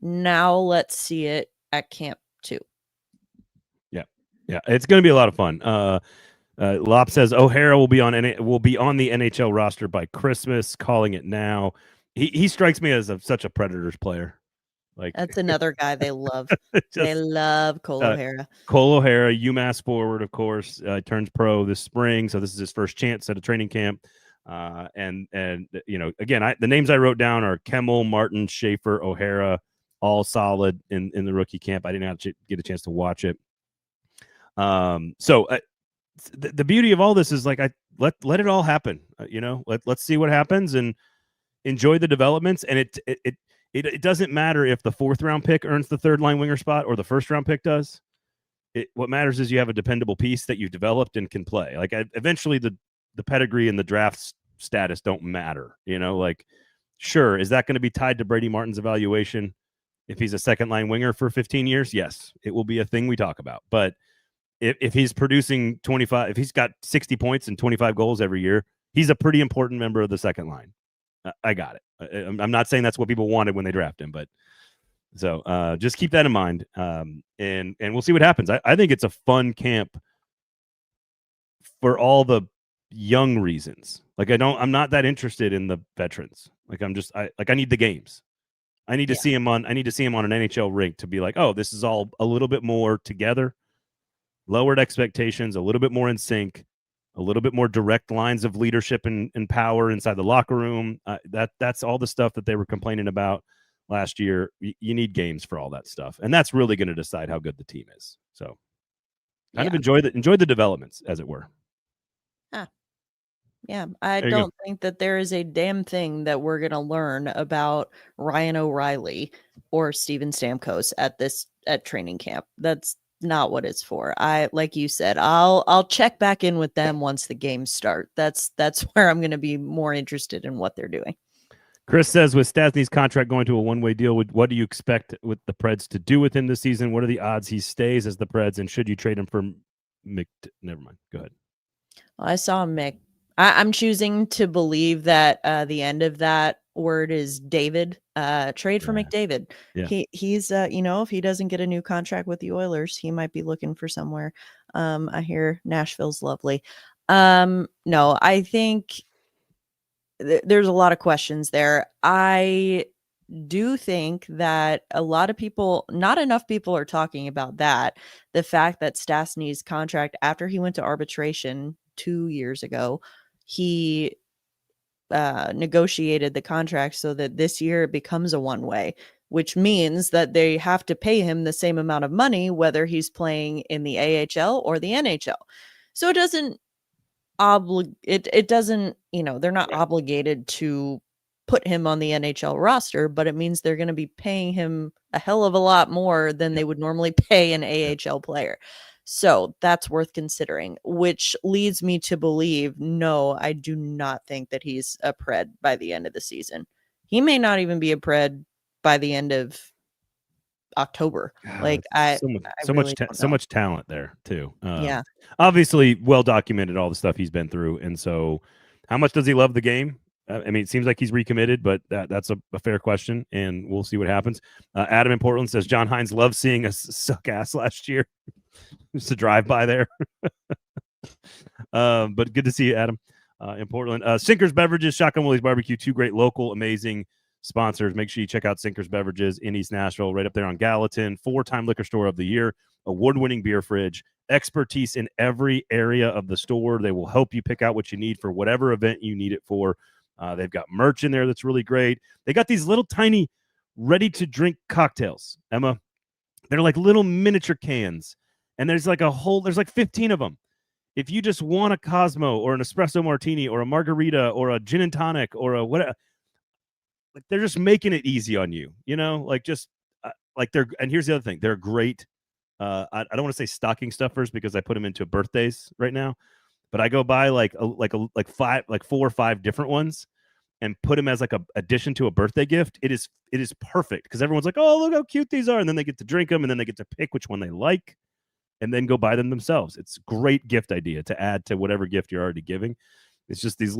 Now let's see it at camp too. Yeah, it's going to be a lot of fun. Lop says O'Hara will be on the NHL roster by Christmas. Calling it now. He strikes me as such a Predators player. Like, that's another guy they love. They love Cole O'Hara. Cole O'Hara, UMass forward, of course, turns pro this spring, so this is his first chance at a training camp. And again, the names I wrote down are Kemmel, Martin, Schaefer, O'Hara, all solid in the rookie camp. I didn't have to get a chance to watch it. So the beauty of all this is, like, let it all happen. Let's see what happens and enjoy the developments. And it doesn't matter if the 4th round pick earns the 3rd line winger spot or the 1st round pick does. What matters is you have a dependable piece that you've developed and can play. Like, eventually the pedigree and the draft status don't matter. Like, sure, is that going to be tied to Brady Martin's evaluation? If he's a second line winger for 15 years, yes, it will be a thing we talk about. But if he's producing 25, if he's got 60 points and 25 goals every year, he's a pretty important member of the second line. I got it. I'm not saying that's what people wanted when they draft him, but so just keep that in mind. And we'll see what happens. I think it's a fun camp for all the young reasons. Like I'm not that interested in the veterans. Like I need the games. I need to see him on an NHL rink to be like, oh, this is all a little bit more together, lowered expectations, a little bit more in sync, a little bit more direct lines of leadership and power inside the locker room. That's all the stuff that they were complaining about last year. You need games for all that stuff, and that's really going to decide how good the team is. So, kind of enjoy the developments, as it were. Yeah, I don't think that there is a damn thing that we're going to learn about Ryan O'Reilly or Steven Stamkos at training camp. That's not what it's for. Like you said, I'll check back in with them once the games start. That's where I'm going to be more interested in what they're doing. Chris says, with Stastny's contract going to a one-way deal, what do you expect with the Preds to do with him this season? What are the odds he stays as the Preds, and should you trade him for Mick? Never mind. Go ahead. Well, I saw Mick. I'm choosing to believe that the end of that word is David. Trade for McDavid. Yeah. He's if he doesn't get a new contract with the Oilers, he might be looking for somewhere. I hear Nashville's lovely. No, I think there's a lot of questions there. I do think that a lot of people, not enough people, are talking about that. The fact that Stastny's contract, after he went to arbitration 2 years ago, he negotiated the contract so that this year it becomes a one-way, which means that they have to pay him the same amount of money whether he's playing in the AHL or the NHL. So it doesn't it doesn't, they're not obligated to put him on the NHL roster, but it means they're going to be paying him a hell of a lot more than they would normally pay an AHL player. So that's worth considering, which leads me to believe, no, I do not think that he's a Pred by the end of the season. He may not even be a Pred by the end of October. So much talent there too. Yeah. Obviously well documented all the stuff he's been through. And so how much does he love the game? I mean, it seems like he's recommitted, but that's a fair question, and we'll see what happens. Adam in Portland says John Hines loved seeing us suck ass last year. Just a drive by there. But good to see you, Adam, in Portland. Sinkers Beverages, Shotgun Willie's Barbecue, two great local, amazing sponsors. Make sure you check out Sinkers Beverages in East Nashville, right up there on Gallatin. 4-time liquor store of the year, award-winning beer fridge, expertise in every area of the store. They will help you pick out what you need for whatever event you need it for. They've got merch in there that's really great. They got these little tiny ready-to-drink cocktails, Emma. They're like little miniature cans, and there's like 15 of them. If you just want a Cosmo or an espresso martini or a margarita or a gin and tonic or a whatever, like they're just making it easy on you, and here's the other thing. They're great. I don't want to say stocking stuffers because I put them into birthdays right now, but I go buy like 4 or 5 different ones and put them as like a addition to a birthday gift. It is perfect because everyone's like, oh, look how cute these are. And then they get to drink them and then they get to pick which one they like and then go buy them themselves. It's a great gift idea to add to whatever gift you're already giving. It's just these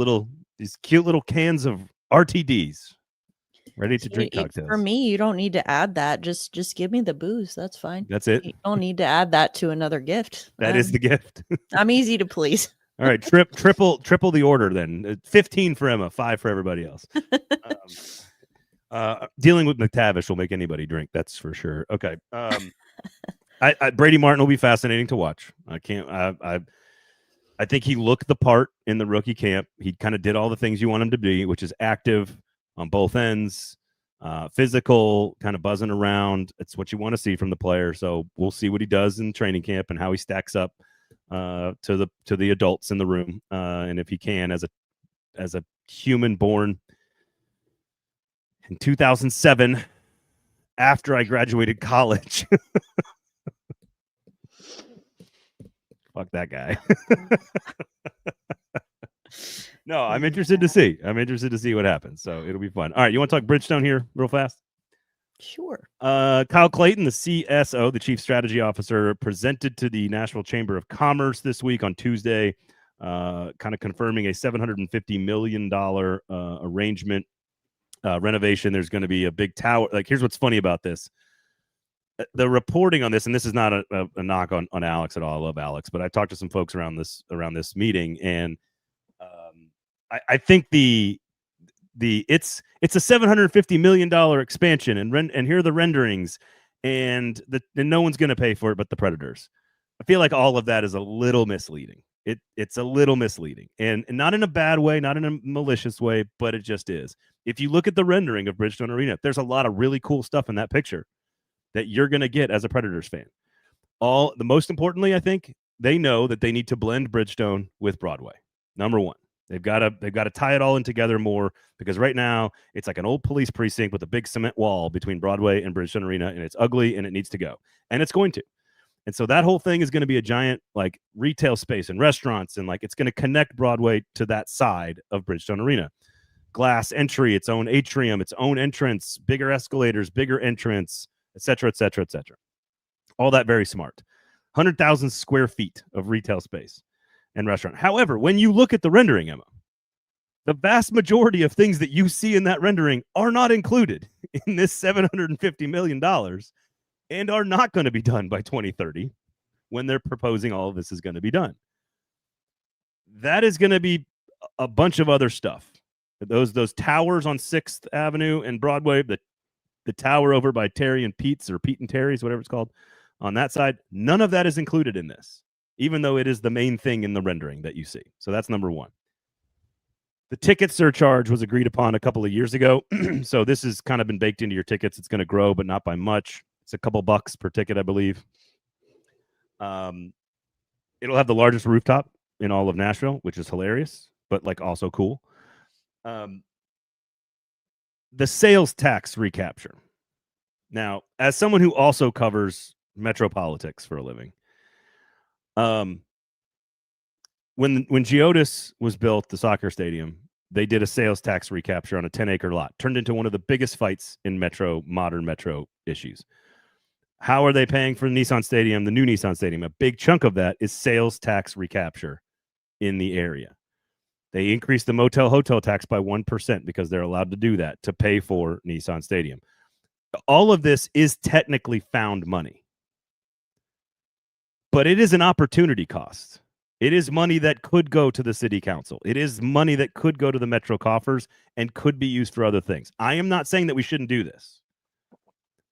cute little cans of RTDs. Ready to drink cocktails. For me, you don't need to add that. Just give me the booze. That's fine. That's it. You don't need to add that to another gift. That is the gift. I'm easy to please. All right, triple the order then. 15 for Emma, 5 for everybody else. Dealing with McTavish will make anybody drink. That's for sure. Okay. Brady Martin will be fascinating to watch. I think he looked the part in the rookie camp. He kind of did all the things you want him to be, which is active on both ends, physical, kind of buzzing around. It's what you want to see from the player. So we'll see what he does in training camp and how he stacks up to the adults in the room, and if he can as a human born in 2007 after I graduated college. Fuck that guy. No, I'm interested to see. I'm interested to see what happens. So it'll be fun. All right, you want to talk Bridgestone here real fast? Sure. Kyle Clayton, the CSO, the Chief Strategy Officer, presented to the Nashville Chamber of Commerce this week on Tuesday, kind of confirming a $750 million arrangement renovation. There's going to be a big tower. Like, here's what's funny about this. The reporting on this, and this is not a knock on Alex at all. I love Alex, but I talked to some folks around this meeting, and I think it's a $750 million expansion, and here are the renderings, and no one's going to pay for it but the Predators. I feel like all of that is a little misleading. It's a little misleading, and not in a bad way, not in a malicious way, but it just is. If you look at the rendering of Bridgestone Arena, there's a lot of really cool stuff in that picture that you're going to get as a Predators fan. The most importantly, I think they know that they need to blend Bridgestone with Broadway. Number one. They've got to tie it all in together more, because right now it's like an old police precinct with a big cement wall between Broadway and Bridgestone Arena, and it's ugly and it needs to go, and it's going to. And so that whole thing is going to be a giant like retail space and restaurants, and like it's going to connect Broadway to that side of Bridgestone Arena. Glass entry, its own atrium, its own entrance, bigger escalators, bigger entrance, et cetera, et cetera, et cetera. All that very smart. 100,000 square feet of retail space and restaurant. However, when you look at the rendering, Emma, the vast majority of things that you see in that rendering are not included in this $750 million and are not going to be done by 2030 when they're proposing all of this is going to be done. That is going to be a bunch of other stuff. Those towers on 6th Avenue and Broadway, the tower over by Terry and Pete's, or Pete and Terry's, whatever it's called, on that side, none of that is included in this, even though it is the main thing in the rendering that you see. So that's number one. The ticket surcharge was agreed upon a couple of years ago. So this has kind of been baked into your tickets. It's going to grow, but not by much. It's a couple bucks per ticket, I believe. It'll have the largest rooftop in all of Nashville, which is hilarious, but like also cool. The sales tax recapture. Now, as someone who also covers metro politics for a living, when Geodis was built, the soccer stadium, they did a sales tax recapture on a 10-acre lot. Turned into one of the biggest fights in modern metro issues. How are they paying for the Nissan Stadium, the new Nissan Stadium? A big chunk of that is sales tax recapture in the area. They increased the motel-hotel tax by 1% because they're allowed to do that to pay for Nissan Stadium. All of this is technically found money, but it is an opportunity cost. It is money that could go to the city council. It is money that could go to the metro coffers and could be used for other things. I am not saying that we shouldn't do this,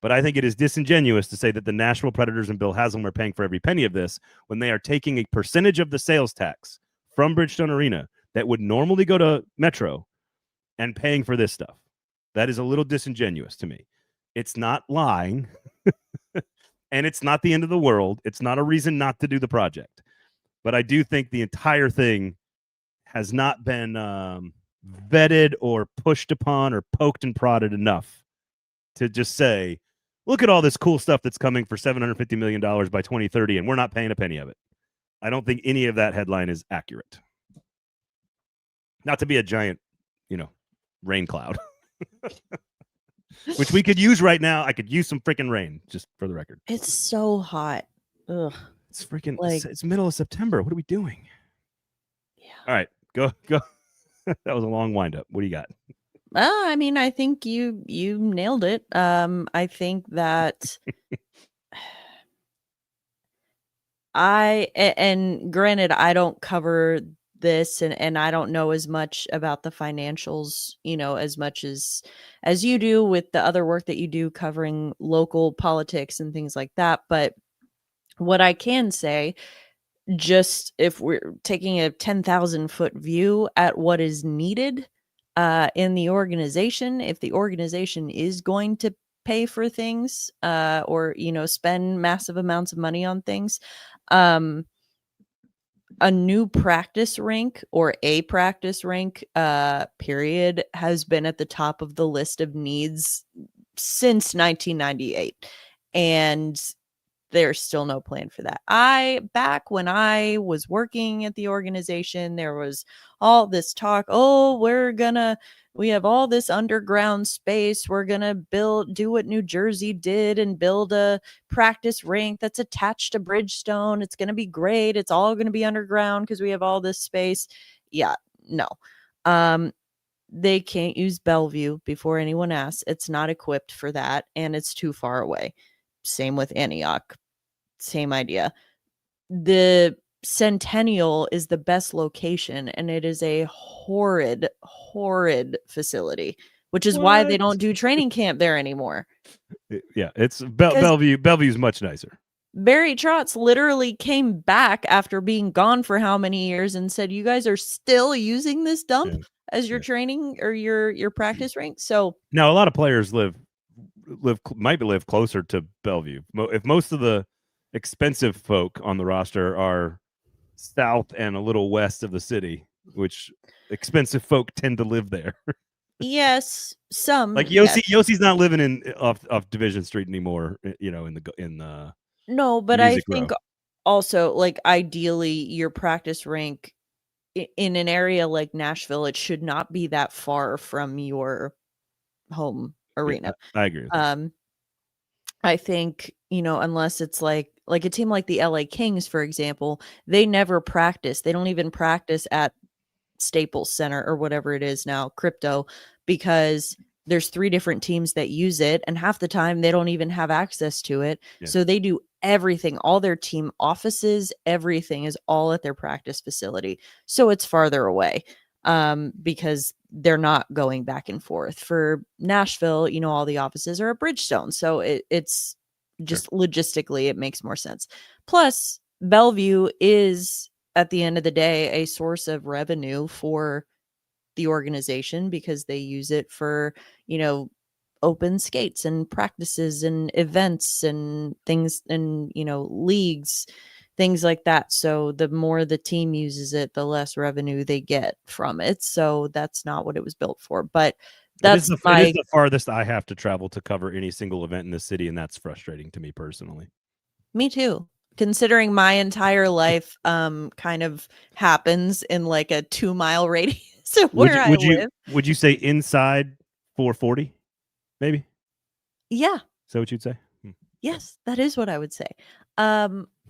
but I think it is disingenuous to say that the Nashville Predators and Bill Haslam are paying for every penny of this when they are taking a percentage of the sales tax from Bridgestone Arena that would normally go to Metro and paying for this stuff. That is a little disingenuous to me. It's not lying, and it's not the end of the world. It's not a reason not to do the project. But I do think the entire thing has not been vetted or pushed upon or poked and prodded enough to just say, look at all this cool stuff that's coming for $750 million by 2030, and we're not paying a penny of it. I don't think any of that headline is accurate. Not to be a giant, rain cloud, which we could use right now. I could use some freaking rain, just for the record. It's so hot. Ugh. It's freaking, it's middle of September. What are we doing? Yeah. All right, go. That was a long windup. What do you got? I mean, I think you nailed it. I think that and granted, I don't cover this and I don't know as much about the financials, as much as you do with the other work that you do covering local politics and things like that. But what I can say, just if we're taking a 10,000 foot view at what is needed in the organization, if the organization is going to pay for things or spend massive amounts of money on things, a new practice rink or a practice rink period has been at the top of the list of needs since 1998. And there's still no plan for that. Back when I was working at the organization, there was all this talk, oh, we have all this underground space. We're going to do what New Jersey did and build a practice rink that's attached to Bridgestone. It's going to be great. It's all going to be underground because we have all this space. Yeah, no. They can't use Bellevue before anyone asks. It's not equipped for that, and it's too far away. Same with Antioch. Same idea. The Centennial is the best location, and it is a horrid facility, which is why they don't do training camp there anymore. Yeah, it's Bellevue. Bellevue's much nicer. Barry Trotz literally came back after being gone for how many years and said, "You guys are still using this dump as your training or your practice rink." So now a lot of players might live closer to Bellevue. If most of the expensive folk on the roster are south and a little west of the city, which expensive folk tend to live there. Yes, some like Yossi's not living off Division Street anymore. In no, but I think also, like, ideally your practice rink in an area like Nashville, it should not be that far from your home arena. Yeah, I agree with that. I think, unless it's like a team like the LA Kings, for example, they never practice. They don't even practice at Staples Center or whatever it is now, Crypto, because there's 3 different teams that use it, and half the time they don't even have access to it. Yeah. So they do everything, all their team offices, everything is all at their practice facility. So it's farther away because they're not going back and forth. For Nashville, all the offices are at Bridgestone. So it's just logistically, it makes more sense. Plus, Bellevue is, at the end of the day, a source of revenue for the organization because they use it for, open skates and practices and events and things and, leagues, things like that. So the more the team uses it, the less revenue they get from it. So that's not what it was built for. But it is the farthest I have to travel to cover any single event in the city, and that's frustrating to me personally. Me too. Considering my entire life kind of happens in like a 2-mile radius of where I live. Would you say inside 440? Maybe? Yeah. Is that what you'd say? Yes, that is what I would say.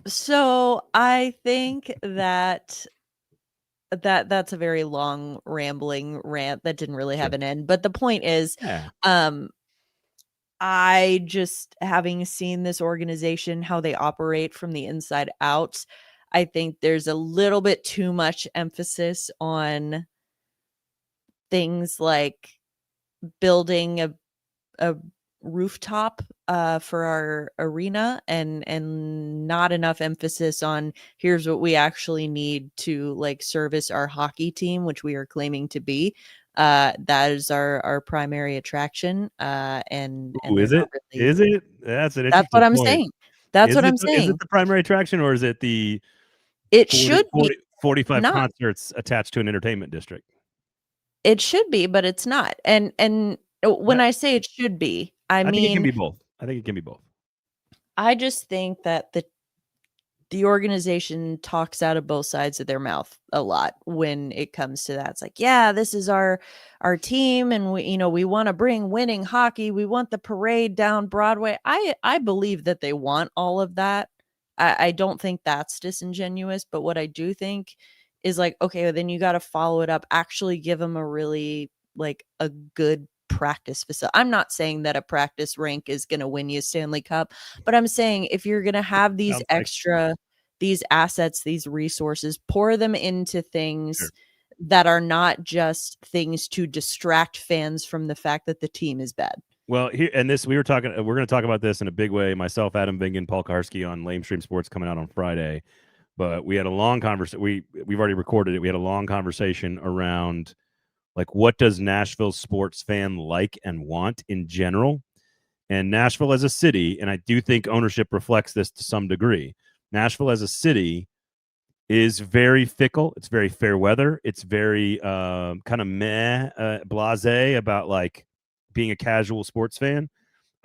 So I think that's a very long rambling rant that didn't really have an end. But the point is, I just, having seen this organization, how they operate from the inside out, I think there's a little bit too much emphasis on things like building a rooftop for our arena and not enough emphasis on here's what we actually need to like service our hockey team, which we are claiming to be. That is our primary attraction. And is it? Really, is it? That's an interesting That's what I'm point. saying. That's what I'm saying. Is it the primary attraction, or is it the it 40, should 40, be 45 not. Concerts attached to an entertainment district? It should be, but it's not. And when I say it should be, I mean think it can be both. I think it can be both. I just think that the organization talks out of both sides of their mouth a lot when it comes to that. It's like, yeah, this is our team, and we want to bring winning hockey. We want the parade down Broadway. I believe that they want all of that. I don't think that's disingenuous, but what I do think is like, okay, well, then you got to follow it up. Actually give them a really like a good practice facility. I'm not saying that a practice rink is going to win you a Stanley Cup, but I'm saying if you're going to have these these assets, these resources, pour them into things that are not just things to distract fans from the fact that the team is bad. Well, here and this, we're going to talk about this in a big way. Myself, Adam Vingan, Paul Karski on Lamestream Sports coming out on Friday. But we had a long conversation. We've already recorded it. We had a long conversation around like what does Nashville sports fan like and want in general, and Nashville as a city. And I do think ownership reflects this to some degree. Nashville as a city is very fickle. It's very fair weather. It's very kind of blasé about like being a casual sports fan.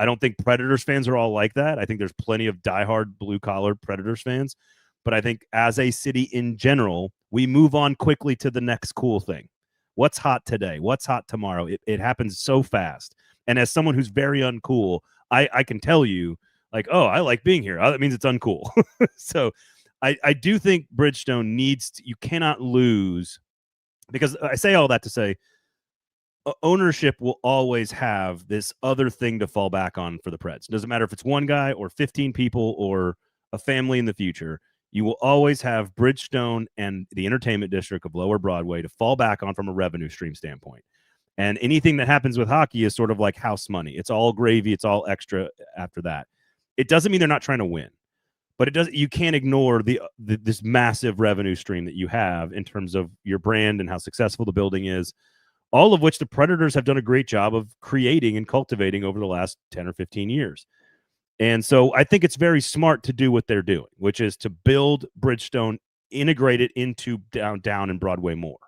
I don't think Predators fans are all like that. I think there's plenty of diehard blue-collar Predators fans. But I think as a city in general, we move on quickly to the next cool thing. What's hot today? What's hot tomorrow? It happens so fast. And as someone who's very uncool, I can tell you, like, oh, I like being here. Oh, that means it's uncool. So I do think Bridgestone needs to, you cannot lose, because I say all that to say ownership will always have this other thing to fall back on for the Preds. It doesn't matter if it's one guy or 15 people or a family in the future. You will always have Bridgestone and the entertainment district of Lower Broadway to fall back on from a revenue stream standpoint. And anything that happens with hockey is sort of like house money. It's all gravy. It's all extra after that. It doesn't mean they're not trying to win, but it does. You can't ignore this massive revenue stream that you have in terms of your brand and how successful the building is, all of which the Predators have done a great job of creating and cultivating over the last 10 or 15 years. And so I think it's very smart to do what they're doing, which is to build Bridgestone, integrate it into down and Broadway more,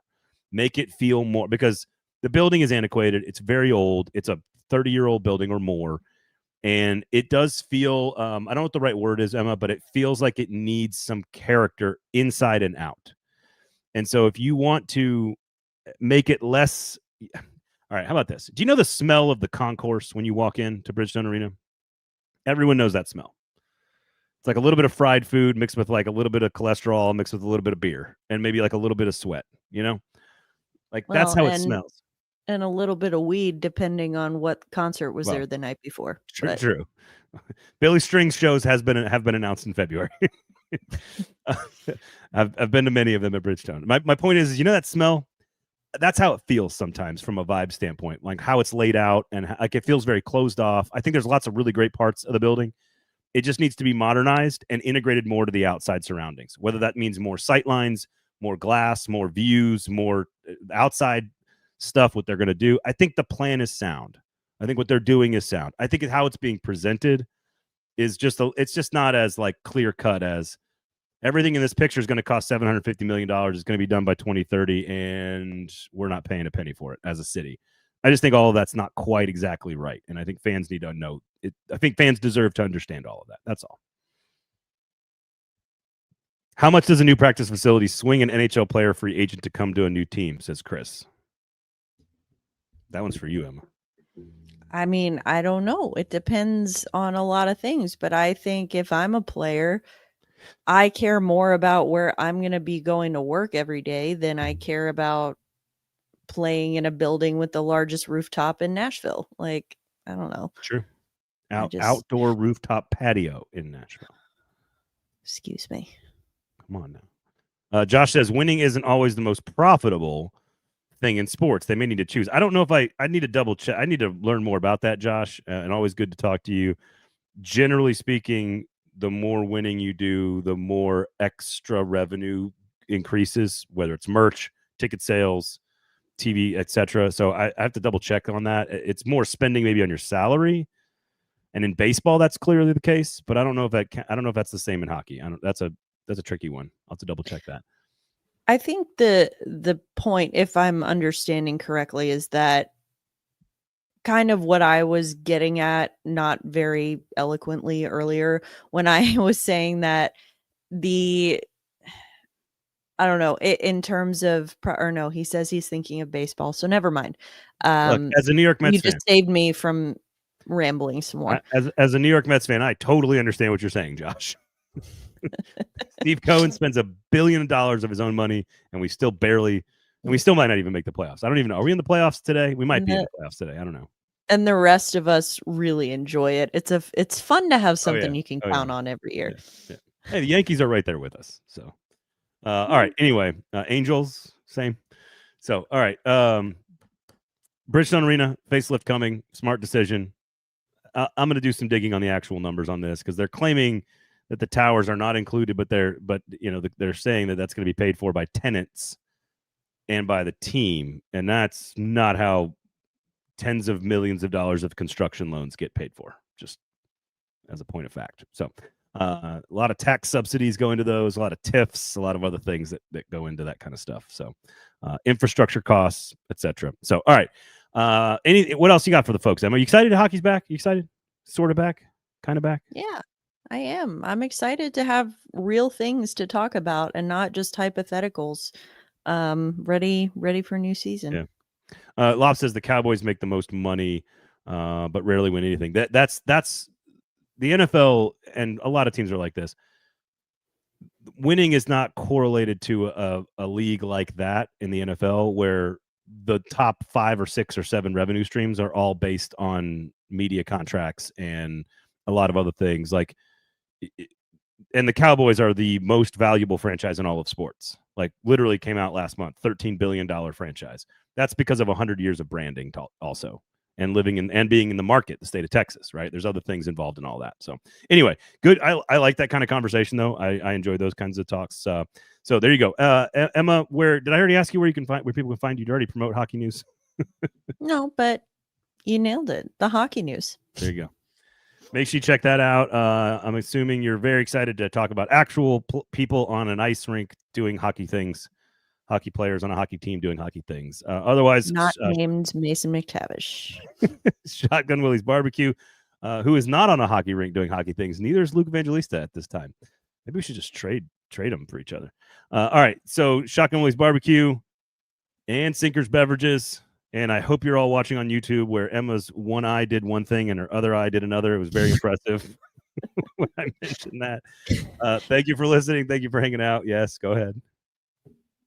make it feel more, because the building is antiquated. It's very old. It's a 30-year-old building or more. And it does feel, I don't know what the right word is, Emma, but it feels like it needs some character inside and out. And so if you want to make it less, all right, how about this? Do you know the smell of the concourse when you walk into Bridgestone Arena? Everyone knows that smell. It's like a little bit of fried food mixed with like a little bit of cholesterol mixed with a little bit of beer and maybe like a little bit of sweat, you know? Like that's how it smells. And a little bit of weed, depending on what concert was there the night before. True. Billy Strings shows have been announced in February. I've been to many of them at Bridgestone. My point is, you know that smell? That's how it feels sometimes from a vibe standpoint, like how it's laid out and like it feels very closed off. I think there's lots of really great parts of the building. It just needs to be modernized and integrated more to the outside surroundings, whether that means more sight lines, more glass, more views, more outside stuff, what they're going to do. I think the plan is sound. I think what they're doing is sound. I think how it's being presented is it's just not as like clear cut as everything in this picture is going to cost $750 million. It's going to be done by 2030, and we're not paying a penny for it as a city. I just think all of that's not quite exactly right, and I think fans need to know it. I think fans deserve to understand all of that. That's all. How much does a new practice facility swing an NHL player free agent to come to a new team, says Chris. That one's for you, Emma. I mean, I don't know. It depends on a lot of things, but I think if I'm a player, I care more about where I'm going to be going to work every day than I care about playing in a building with the largest rooftop in Nashville. Like, I don't know. True. Outdoor rooftop patio in Nashville. Excuse me. Come on now. Josh says winning isn't always the most profitable thing in sports. They may need to choose. I don't know if I need to double check. I need to learn more about that, Josh. And always good to talk to you. Generally speaking, the more winning you do, the more extra revenue increases, whether it's merch, ticket sales, TV, etc. So I have to double check on that. It's more spending maybe on your salary, and in baseball that's clearly the case. But I don't know if that's the same in hockey. That's a tricky one. I'll have to double check that. I think the point, if I'm understanding correctly, is that kind of what I was getting at, not very eloquently earlier, when I was saying that I don't know, in terms of, or no, he says he's thinking of baseball, so never mind. Look, as a New York Mets fan, you just saved me from rambling some more. As a New York Mets fan, I totally understand what you're saying, Josh. Steve Cohen spends $1 billion of his own money, and we still might not even make the playoffs. I don't even know. Are we in the playoffs today? We might be in the playoffs today. I don't know. And the rest of us really enjoy it. It's fun to have something you can count on every year. Yeah. Hey, the Yankees are right there with us. So, all right. Anyway, Angels, same. So, all right. Bridgestone Arena, facelift coming. Smart decision. I'm going to do some digging on the actual numbers on this because they're claiming that the towers are not included, but they're saying that that's going to be paid for by tenants and by the team, and that's not how tens of millions of dollars of construction loans get paid for, just as a point of fact. So a lot of tax subsidies go into those, a lot of TIFs, a lot of other things that go into that kind of stuff. So infrastructure costs, etc. So all right, what else you got for the folks? Emma, are you excited hockey's back? You excited? sort of back, kind of back? Yeah, I am. I'm excited to have real things to talk about and not just hypotheticals. Ready for new season. Yeah. Lob says the Cowboys make the most money, but rarely win anything. That's the NFL, and a lot of teams are like this. Winning is not correlated to a league like that in the NFL, where the top 5 or 6 or 7 revenue streams are all based on media contracts and a lot of other things. Like, and the Cowboys are the most valuable franchise in all of sports. Like, literally came out last month, $13 billion franchise. That's because of 100 years of branding also, and living in and being in the market, the state of Texas, right? There's other things involved in all that. So anyway, good. I like that kind of conversation, though. I enjoy those kinds of talks. So there you go. Emma, where did I already ask you where people can find you? Did you already promote hockey news? No, but you nailed it. The hockey news. There you go. Make sure you check that out. I'm assuming you're very excited to talk about actual people on an ice rink doing hockey things, hockey players on a hockey team doing hockey things. Otherwise, not named Mason McTavish. Shotgun Willie's Barbecue, who is not on a hockey rink doing hockey things. Neither is Luke Evangelista at this time. Maybe we should just trade them for each other. All right, so Shotgun Willie's Barbecue and Sinker's Beverages. And I hope you're all watching on YouTube, where Emma's one eye did one thing and her other eye did another. It was very impressive when I mentioned that. Thank you for listening. Thank you for hanging out. Yes, go ahead.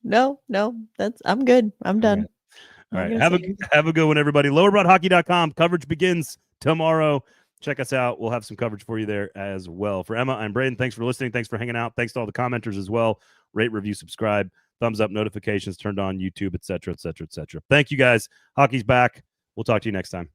No, I'm good. I'm done. All right. Have a good one, everybody. Lowerbroadhockey.com. Coverage begins tomorrow. Check us out. We'll have some coverage for you there as well. For Emma, I'm Braden. Thanks for listening. Thanks for hanging out. Thanks to all the commenters as well. Rate, review, subscribe. Thumbs up, notifications turned on, YouTube, etc., etc., etc. Thank you, guys. Hockey's back. We'll talk to you next time.